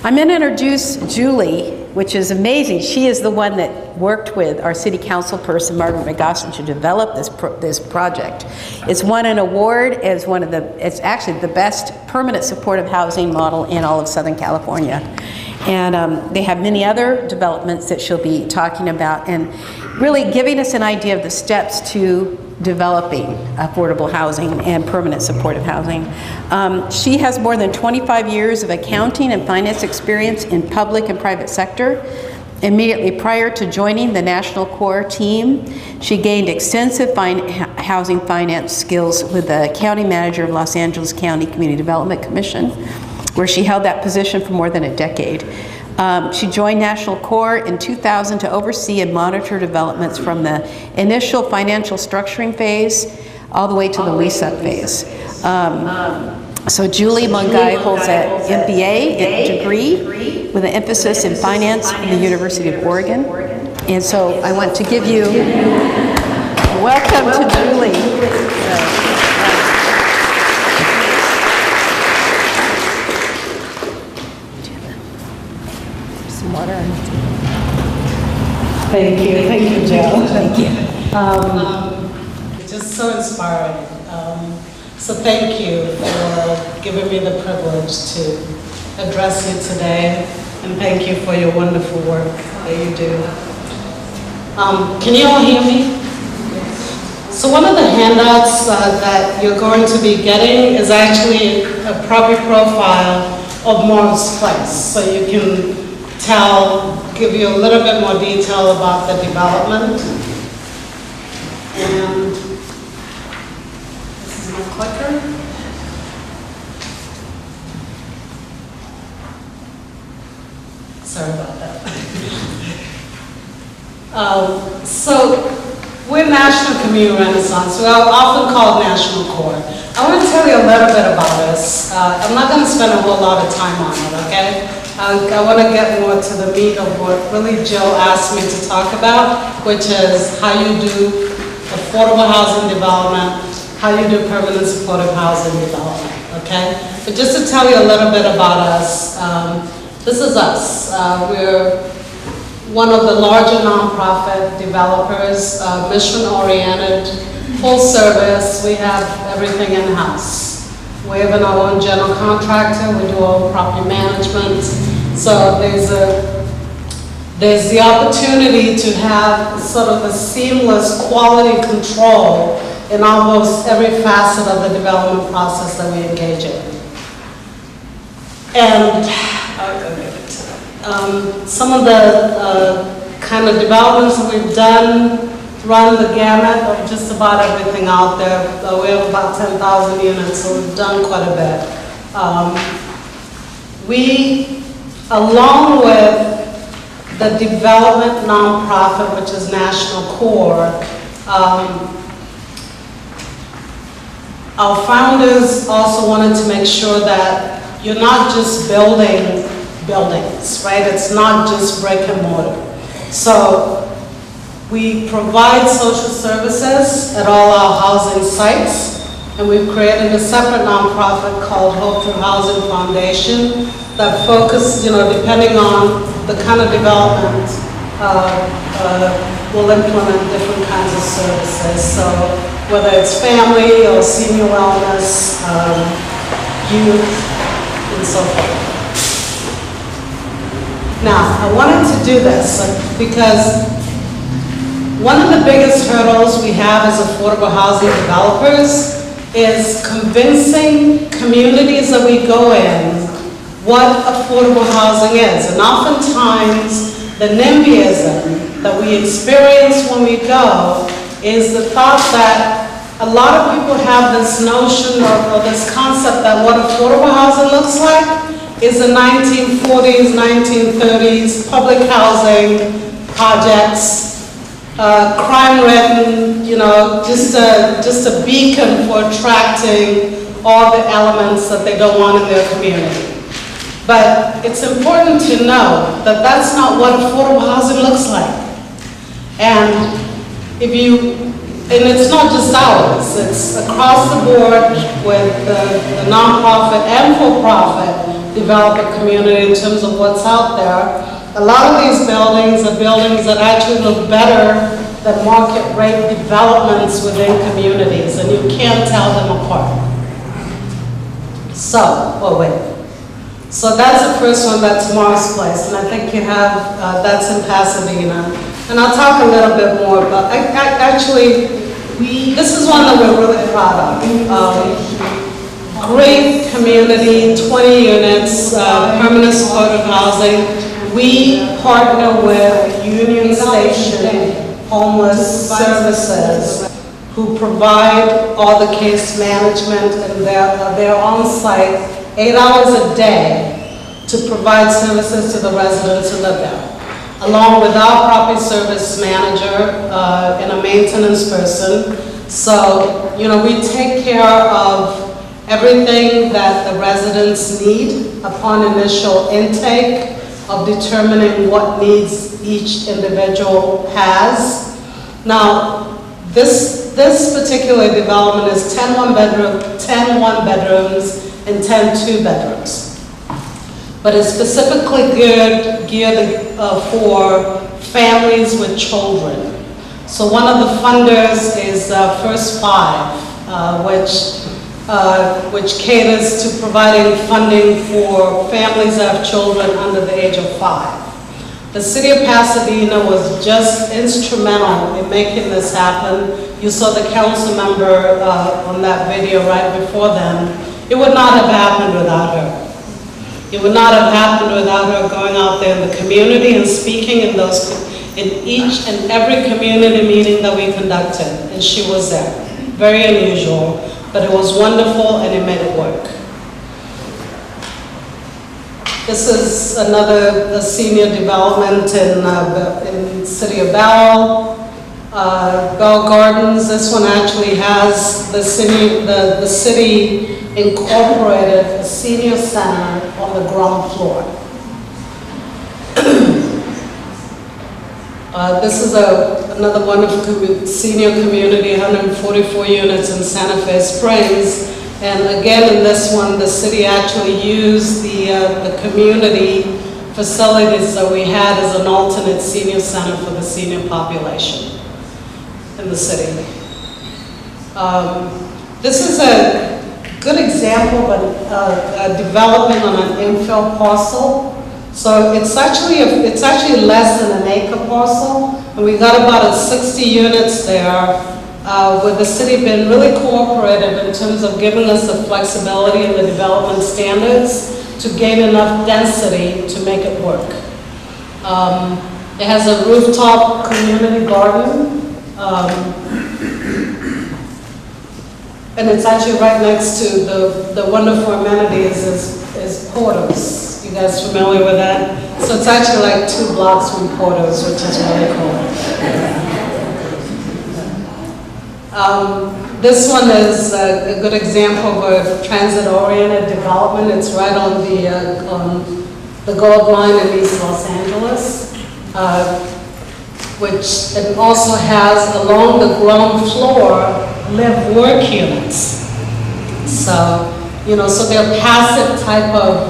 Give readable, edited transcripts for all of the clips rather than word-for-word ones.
I'm going to introduce Julie, which is amazing. She is the one that worked with our city council person, Margaret McGosson, to develop this project. It's won an award as it's actually the best permanent supportive housing model in all of Southern California. And they have many other developments that she'll be talking about and really giving us an idea of the steps to developing affordable housing and permanent supportive housing. She has more than 25 years of accounting and finance experience in public and private sector. Immediately prior to joining the National Core team, she gained extensive housing finance skills with the county manager of Los Angeles County Community Development Commission, where she held that position for more than a decade. She joined National Core in 2000 to oversee and monitor developments from the initial financial structuring phase all the way to the lease-up phase. So Julie Mungai holds an MBA degree with an emphasis in finance from the University of Oregon. And so I want to give you welcome to Julie. Thank you, Jill. Thank you. It's just so inspiring. So thank you for giving me the privilege to address you today, and thank you for your wonderful work that you do. Can you all hear me? So one of the handouts that you're going to be getting is actually a property profile of Morris Place, so you can give you a little bit more detail about the development. And this is my clicker. Sorry about that. So we're National Community Renaissance. We're often called National Core. I want to tell you a little bit about us. I'm not going to spend a whole lot of time on it, okay? I want to get more to the meat of what really Jill asked me to talk about, which is how you do affordable housing development, how you do permanent supportive housing development, okay? But just to tell you a little bit about us, this is us. We're one of the larger nonprofit developers, mission-oriented, full service. We have everything in-house. We're even our own general contractor. We do our own property management. So there's the opportunity to have sort of a seamless quality control in almost every facet of the development process that we engage in. And some of the kind of developments that we've done run the gamut of just about everything out there. We have about 10,000 units, so we've done quite a bit. We, along with the development nonprofit, which is National Core, our founders also wanted to make sure that you're not just building buildings, right? It's not just brick and mortar. So we provide social services at all our housing sites, and we've created a separate nonprofit called Hope Through Housing Foundation that focuses, depending on the kind of development, will implement different kinds of services. So whether it's family or senior wellness, youth, and so forth. Now, I wanted to do this because one of the biggest hurdles we have as affordable housing developers is convincing communities that we go in what affordable housing is. And oftentimes, the NIMBYism that we experience when we go is the thought that a lot of people have this notion or this concept that what affordable housing looks like is the 1940s, 1930s public housing projects, crime-ridden, just a beacon for attracting all the elements that they don't want in their community. But it's important to know that that's not what affordable housing looks like. And it's not just ours, it's across the board with the nonprofit and for-profit. develop a community in terms of what's out there. A lot of these buildings are buildings that actually look better than market rate developments within communities, and you can't tell them apart. So, oh wait. So that's the first one, that's Morris Place, and I think you have, that's in Pasadena. And I'll talk a little bit more, but actually, this is one that we're really proud of. Great community, 20 units, permanent supportive housing. We partner with Union Station Homeless Services, who provide all the case management, and they're on site 8 hours a day to provide services to the residents who live there, along with our property service manager and a maintenance person. So, you know, we take care of everything that the residents need upon initial intake of determining what needs each individual has. Now, this particular development is 10 one bedrooms and 10 two bedrooms. But it's specifically geared for families with children. So one of the funders is First Five, which caters to providing funding for families that have children under the age of 5. The city of Pasadena was just instrumental in making this happen. You saw the council member on that video right before then. It would not have happened without her. It would not have happened without her going out there in the community and speaking in each and every community meeting that we conducted, and she was there. Very unusual, but it was wonderful and it made it work. This is another senior development in City of Bell Gardens. This one actually has the city incorporated a senior center on the ground floor. This is another wonderful senior community, 144 units in Santa Fe Springs. And again, in this one, the city actually used the community facilities that we had as an alternate senior center for the senior population in the city. This is a good example of a development on an infill parcel. So it's actually less than an acre parcel, and we got about 60 units there, with the city being really cooperative in terms of giving us the flexibility and the development standards to gain enough density to make it work. It has a rooftop community garden, and it's actually right next to the wonderful amenities is Porter's. You guys familiar with that? So it's actually like 2 blocks from Porter's, which is really cool. This one is a good example of a transit-oriented development. It's right on the Gold Line in East Los Angeles, which it also has along the ground floor live-work units. So, you know, so they're passive type of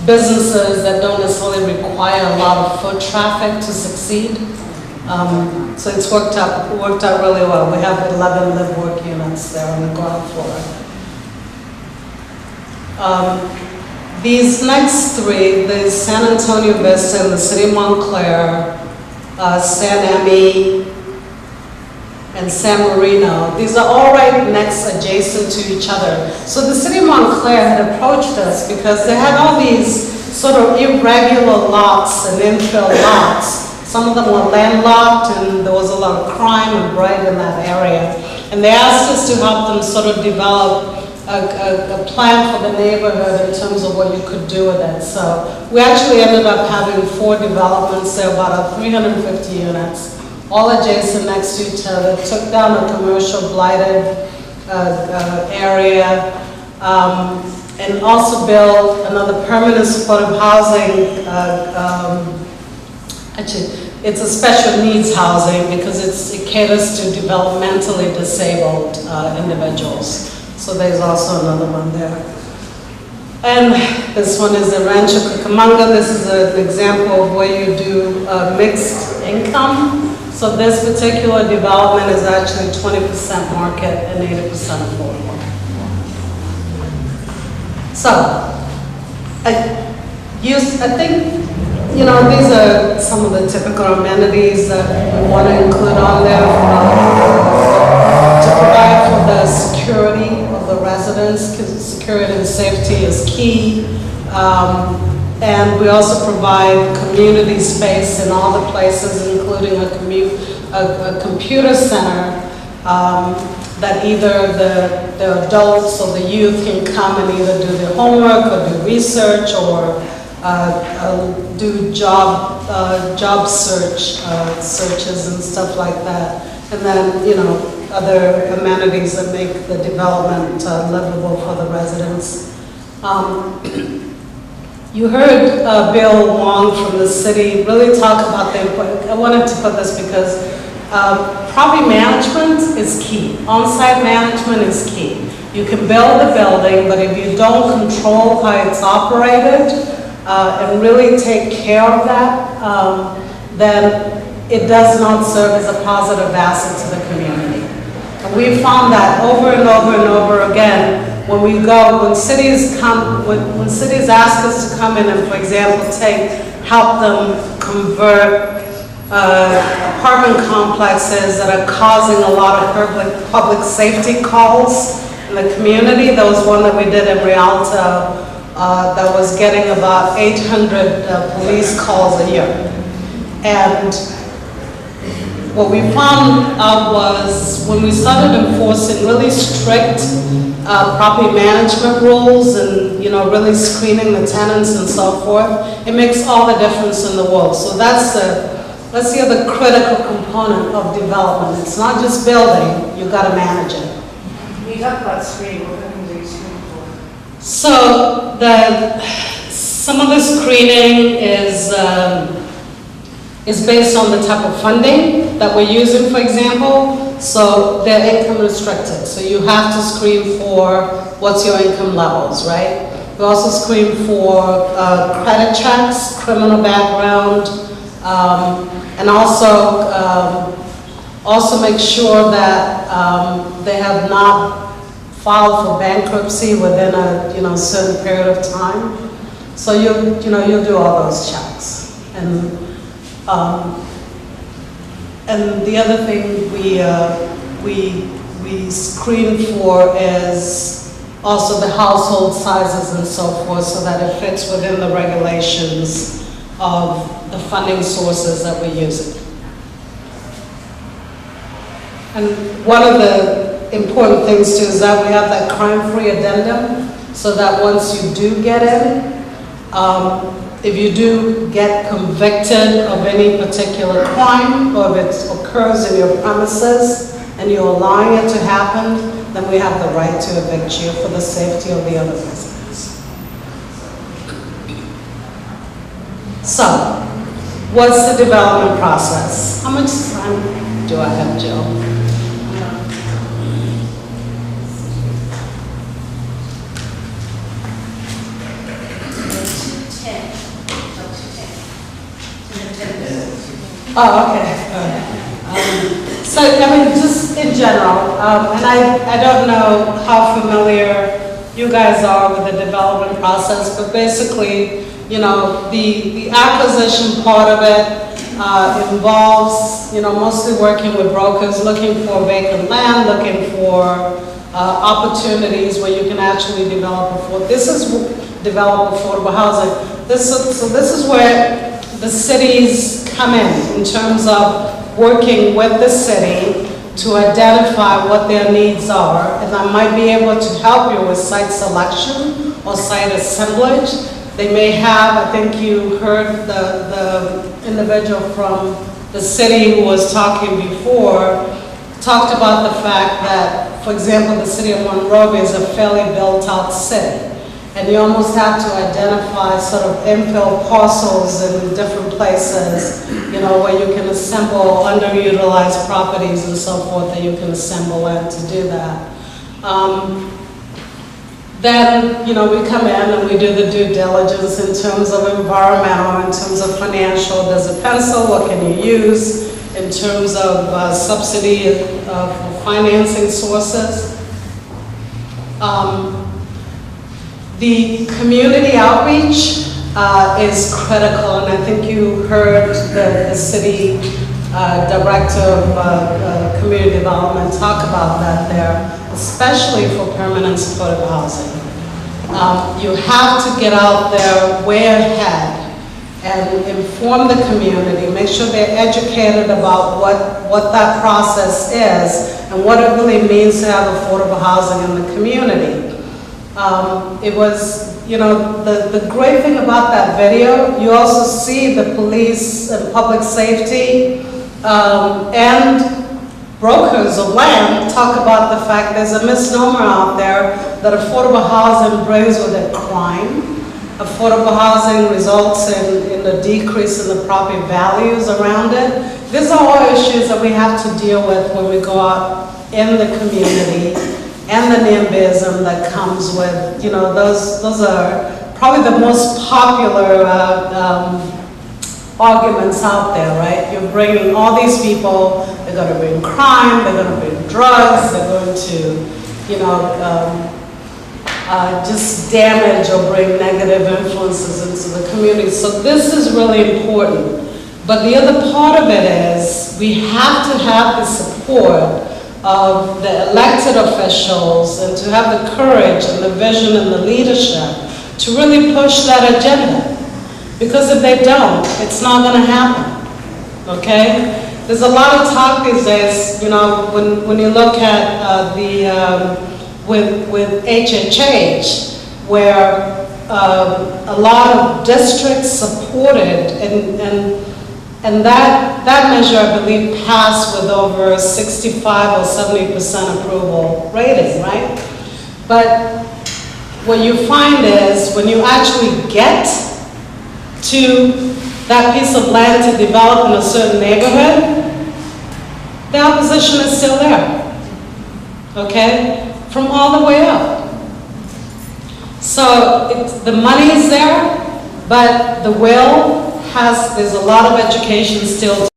businesses that don't necessarily require a lot of foot traffic to succeed. So it's worked out really well. We have 11 live-work units there on the ground floor. These next 3, the San Antonio Vista and the City of Montclair, San Emi, and San Marino, these are all right next, adjacent to each other. So the City of Montclair had approached us because they had all these sort of irregular lots and infill lots. Some of them were landlocked, and there was a lot of crime and blight in that area. And they asked us to help them sort of develop a plan for the neighborhood in terms of what you could do with it. So we actually ended up having 4 developments there, about 350 units, all adjacent next to each other. Took down a commercial blighted area, and also built another permanent supportive housing. Actually, it's a special needs housing because it caters to developmentally disabled individuals. So there's also another one there. And this one is the Rancho Cucamonga. This is an example of where you do mixed income. So this particular development is actually 20% market and 80% affordable. So, I think, you know, these are some of the typical amenities that we want to include on there to provide for the security of the residents, because security and safety is key. And we also provide community space in all the places, including a computer center that either the adults or the youth can come and either do their homework or do research or do job searches and stuff like that. And then, you know, other amenities that make the development livable for the residents. You heard Bill Wong from the city really talk about the importance. I wanted to put this because property management is key. On-site management is key. You can build a building, but if you don't control how it's operated and really take care of that, then it does not serve as a positive asset to the community. And we found that over and over and over again. When cities ask us to come in and, for example, help them convert apartment complexes that are causing a lot of public safety calls in the community. There was one that we did in Rialto that was getting about 800 police calls a year. And what we found out was when we started enforcing really strict property management rules and, you know, really screening the tenants and so forth, it makes all the difference in the world. So that's the other critical component of development. It's not just building, you've got to manage it. You talk about screening, what things are you screening for? So some of the screening is based on the type of funding that we're using, for example. So they're income restricted. So you have to screen for what's your income levels, right? We also screen for credit checks, criminal background, and also make sure that they have not filed for bankruptcy within a certain period of time. So you'll do all those checks. And the other thing we screen for is also the household sizes and so forth, so that it fits within the regulations of the funding sources that we're using. And one of the important things too is that we have that crime-free addendum, so that once you do get in, if you do get convicted of any particular crime, or if it occurs in your premises and you're allowing it to happen, then we have the right to evict you for the safety of the other residents. So, what's the development process? How much time do I have, Jill? Oh, okay. So, I mean, just in general, and I don't know how familiar you guys are with the development process, but basically, you know, the acquisition part of it involves, you know, mostly working with brokers, looking for vacant land, looking for opportunities where you can actually develop affordable housing. So this is where the cities come in terms of working with the city to identify what their needs are, and I might be able to help you with site selection or site assemblage. They may have, I think you heard the individual from the city who was talking before, talked about the fact that, for example, the city of Monrovia is a fairly built-out city. And you almost have to identify sort of infill parcels in different places, you know, where you can assemble underutilized properties and so forth that you can assemble in to do that. Then, you know, we come in and we do the due diligence in terms of environmental, in terms of financial. There's a pencil, what can you use in terms of subsidy of financing sources. The community outreach is critical, and I think you heard the city director of community development talk about that there, especially for permanent supportive housing. You have to get out there way ahead and inform the community, make sure they're educated about what that process is and what it really means to have affordable housing in the community. It was, you know, the great thing about that video, you also see the police and public safety and brokers of land talk about the fact there's a misnomer out there that affordable housing brings with it crime. Affordable housing results in a decrease in the property values around it. These are all issues that we have to deal with when we go out in the community, and the NIMBYism that comes with, you know, those are probably the most popular arguments out there, right? You're bringing all these people, they're going to bring crime, they're going to bring drugs, they're going to, you know, just damage or bring negative influences into the community. So this is really important. But the other part of it is we have to have the support of the elected officials and to have the courage and the vision and the leadership to really push that agenda. Because if they don't, it's not going to happen, okay? There's a lot of talk these days, you know, when you look at with HHH, where a lot of districts supported, and that measure, I believe, passed with over 65 or 70% approval rating, right? But what you find is when you actually get to that piece of land to develop in a certain neighborhood, the opposition is still there, okay? From all the way up. So the money is there, but the will there's a lot of education still in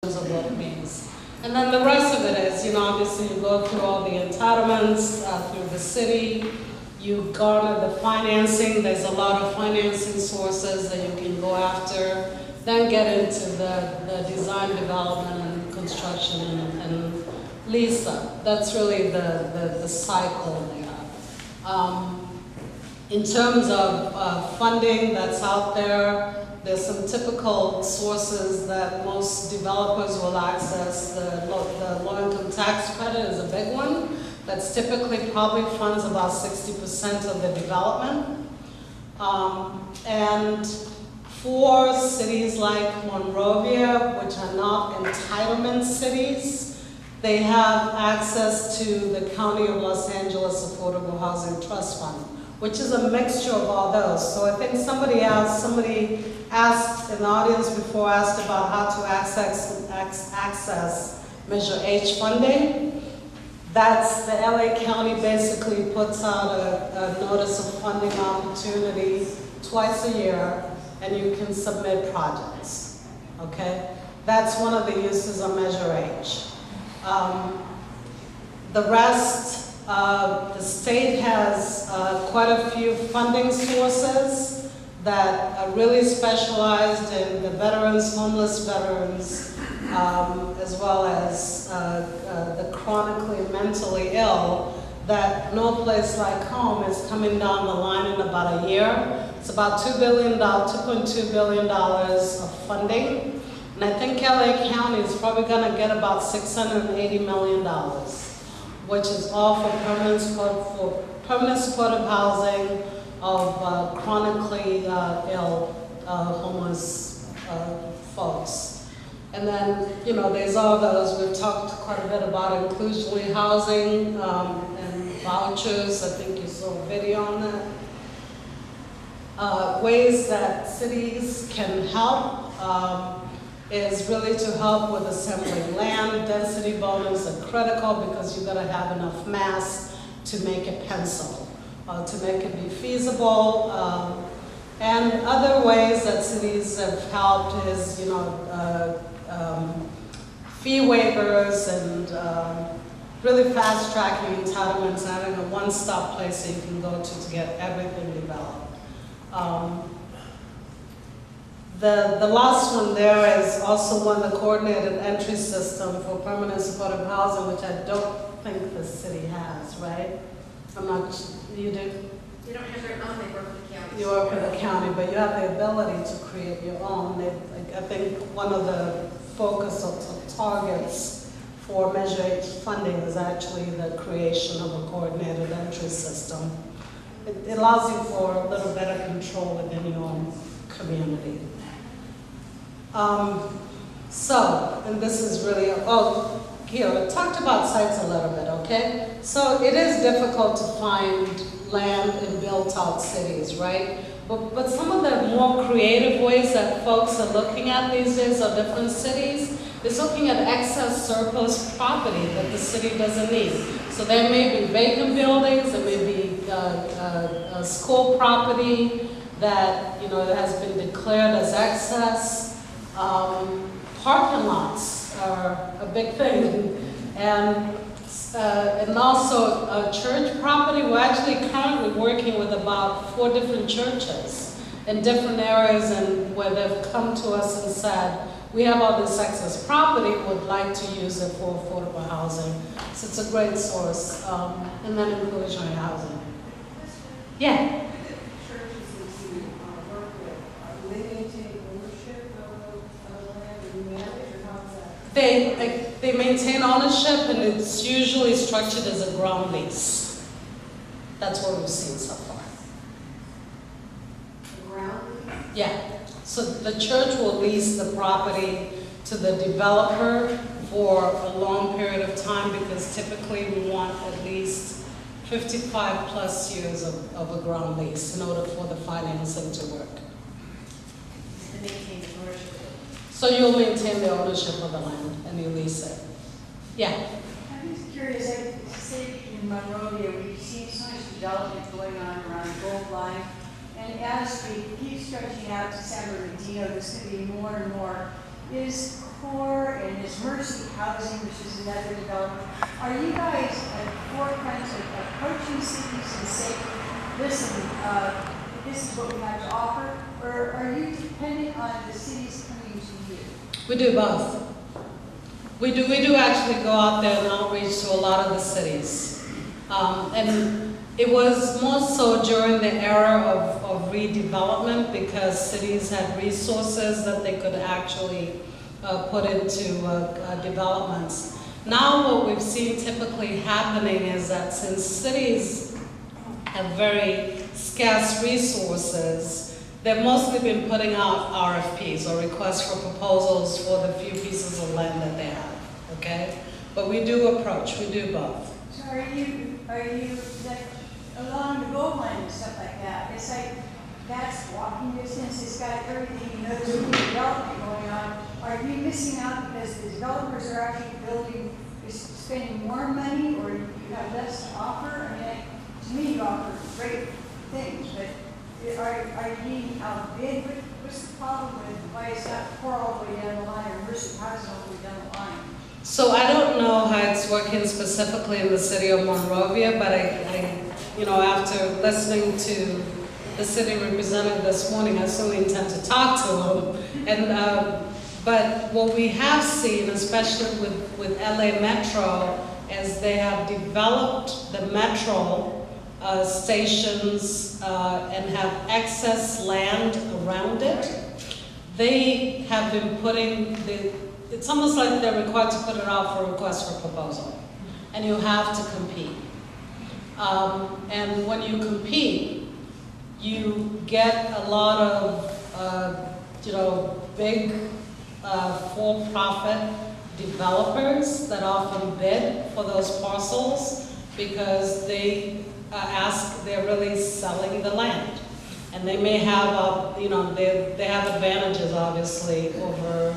terms of what it means. And then the rest of it is, you know, obviously you go through all the entitlements through the city, you garner the financing, there's a lot of financing sources that you can go after, then get into the design, development, and construction and lease up. That's really the cycle there. In terms of funding that's out there, there's some typical sources that most developers will access. The low-income tax credit is a big one. That's typically probably funds about 60% of the development. And for cities like Monrovia, which are not entitlement cities, they have access to the County of Los Angeles Affordable Housing Trust Fund, which is a mixture of all those. So I think somebody asked in the audience before, asked about how to access Measure H funding. That's the LA County basically puts out a notice of funding opportunity twice a year, and you can submit projects, okay? That's one of the uses of Measure H. The rest, the state has quite a few funding sources that are really specialized in the veterans, homeless veterans, as well as the chronically mentally ill, that No Place Like Home is coming down the line in about a year. It's about $2.2 billion of funding. And I think LA County is probably gonna get about $680 million, which is all for permanent supportive housing of chronically ill, homeless folks. And then, you know, there's all those, we've talked quite a bit about inclusionary housing and vouchers. I think you saw a video on that. Ways that cities can help is really to help with assembling land. Density bonus are critical because you've got to have enough mass to make it pencil. to make it be feasible. And other ways that cities have helped is, fee waivers and really fast tracking entitlements and having a one-stop place that you can go to get everything developed. The last one there is also one, the coordinated entry system for permanent supportive housing, which I don't think the city has, right? I'm not, you do? They don't have their own, they work with the county. You work with the county, but you have the ability to create your own. I think one of the focus of targets for Measure H funding is actually the creation of a coordinated entry system. It allows you for a little better control within your own community. And this is really, here, I talked about sites a little bit, okay? So it is difficult to find land in built-out cities, right? But some of the more creative ways that folks are looking at these days are different cities. Is looking at excess surplus property that the city doesn't need. So there may be vacant buildings, there may be a school property that has been declared as excess. Parking lots are a big thing, and also church property. We're actually currently working with about 4 different churches in different areas, and where they've come to us and said, we have all this excess property, would like to use it for affordable housing. So it's a great source, and then inclusionary housing. Yeah. They maintain ownership, and it's usually structured as a ground lease. That's what we've seen so far. Ground lease? Yeah. So the church will lease the property to the developer for a long period of time, because typically we want at least 55 plus years of a ground lease in order for the financing to work. And maintain the ownership. So you'll maintain the ownership of the land and you lease it. Yeah. I'm just curious, I say in Monrovia, we've seen so much development going on around the Gold Line, and as we keep stretching out to San Bernardino, there's going to be more and more. Is CORE and is Mercy Housing, which is another development, are you guys at the forefront of approaching cities and saying, listen, this is what we have to offer, or are you dependent on the cities coming to you? We do both. We do actually go out there and outreach to a lot of the cities. And it was more so during the era of redevelopment, because cities had resources that they could actually put into developments. Now what we've seen typically happening is that since cities have very scarce resources, they've mostly been putting out RFPs, or requests for proposals, for the few pieces of land that they have, okay? But we do approach, we do both. So are you like along the Gold Line and stuff like that? It's like, that's walking distance, it's got everything, there's new development going on. Are you missing out because the developers are actually building, spending more money, or you have less to offer? I mean, to me, you offer great things, but are you being outbid? What's the problem with why it's not CORE all the way down the line, or Mercy Housing all the way down the line? So I don't know how it's working specifically in the city of Monrovia, but I after listening to the city representative this morning, I certainly intend to talk to him. And but what we have seen, especially with LA Metro, is they have developed the metro stations and have excess land around it. They have been putting it's almost like they're required to put it out for a request for proposal, and you have to compete. And when you compete, you get a lot of big for-profit developers that often bid for those parcels, because they're really selling the land. And they may have, they have advantages, obviously, over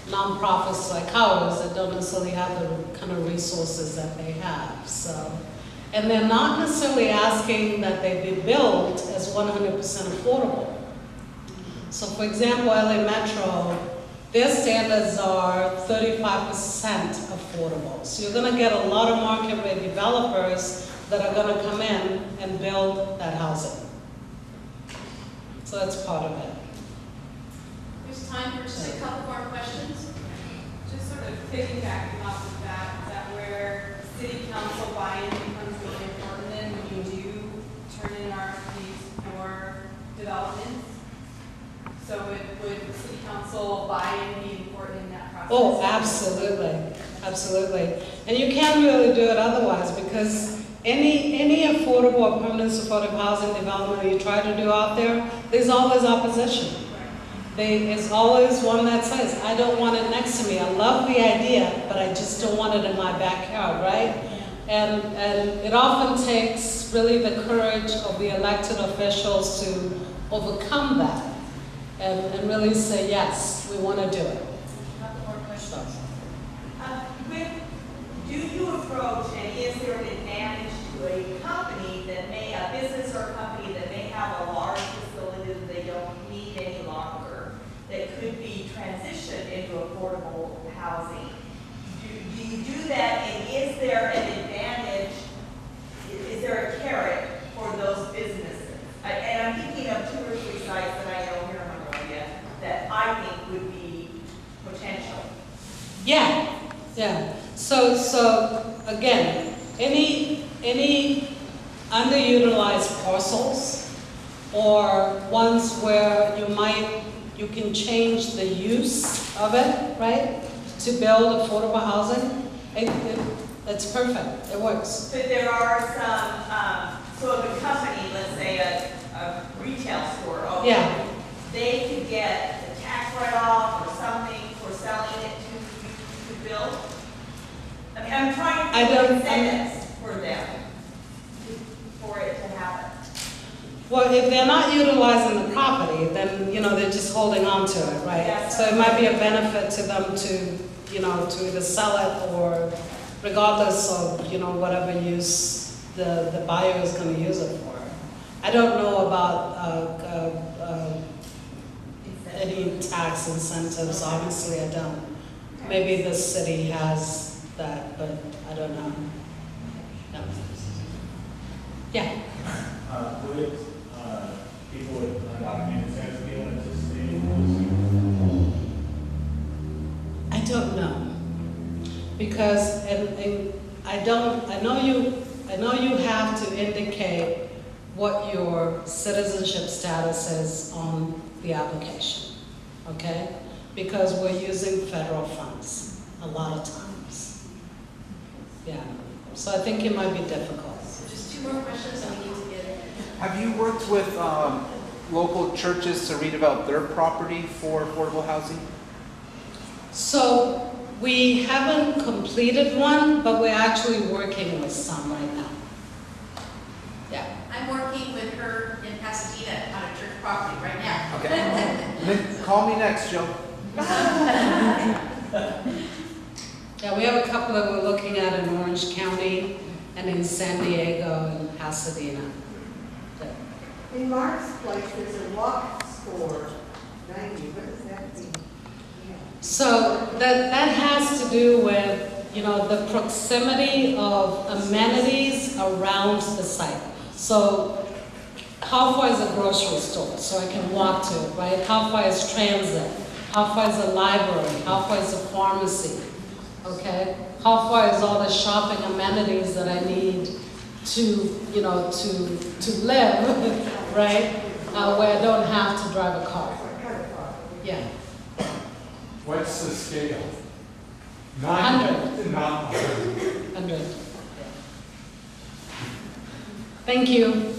nonprofits like ours that don't necessarily have the kind of resources that they have. So And they're not necessarily asking that they be built as 100% affordable. So for example, LA Metro, their standards are 35% affordable. So you're gonna get a lot of market rate developers that are gonna come in and build that housing. So that's part of it. There's time for just a couple more questions. Just sort of piggybacking off of that, is that where city council buy-in becomes really important then when you do turn in RFPs for developments? So would city council buy-in be important in that process? Oh, absolutely, absolutely. And you can't really do it otherwise because any affordable or permanent supportive housing development you try to do out there, there's always opposition. There's always one that says, I don't want it next to me. I love the idea, but I just don't want it in my backyard, right? And it often takes really the courage of the elected officials to overcome that and really say, yes, we want to do it. Couple more questions. Do you approach, and is there an advantage to a company that may, a business or a company that may have a large facility that they don't need any longer, that could be transitioned into affordable housing? Do you do that, and is there an advantage, is there a carrot for those businesses? And I'm thinking of 2 or 3 sites that I know here in Monrovia that I think would be potential. Yeah. So again, any underutilized parcels or ones where you can change the use of it, right? To build affordable housing, it's perfect. It works. But there are some, so if a company, let's say a retail store, okay, Yeah. they could get a tax write-off or something for selling it to build. I mean, I'm trying to do incentives for them, for it to happen. Well, if they're not utilizing the property, then, they're just holding on to it, right? Yeah. So it might be a benefit to them to either sell it or regardless of, whatever use the buyer is going to use it for. I don't know about any tax incentives, obviously I don't. Maybe the city has that, but I don't know. No. Yeah. Would people with undocumented status be able to stay? I don't know. Because, and I know you have to indicate what your citizenship status is on the application, okay? Because we're using federal funds a lot of times. Yeah, so I think it might be difficult. So just 2 more questions and we need to get it. Have you worked with local churches to redevelop their property for affordable housing? So we haven't completed one, but we're actually working with some right now. Yeah. I'm working with her in Pasadena on a church property right now. Okay. Then call me next, Joe. Yeah, we have a couple that we're looking at in Orange County and in San Diego and Pasadena. In Mark's place, there's a walk score 90. What does that mean? So that has to do with, the proximity of amenities around the site. So how far is a grocery store so I can walk to it, right? How far is transit? How far is a library? How far is a pharmacy? Okay? How far is all the shopping amenities that I need to live, right? Where I don't have to drive a car. Yeah. What's the scale? 100. Not 100. 100. Thank you.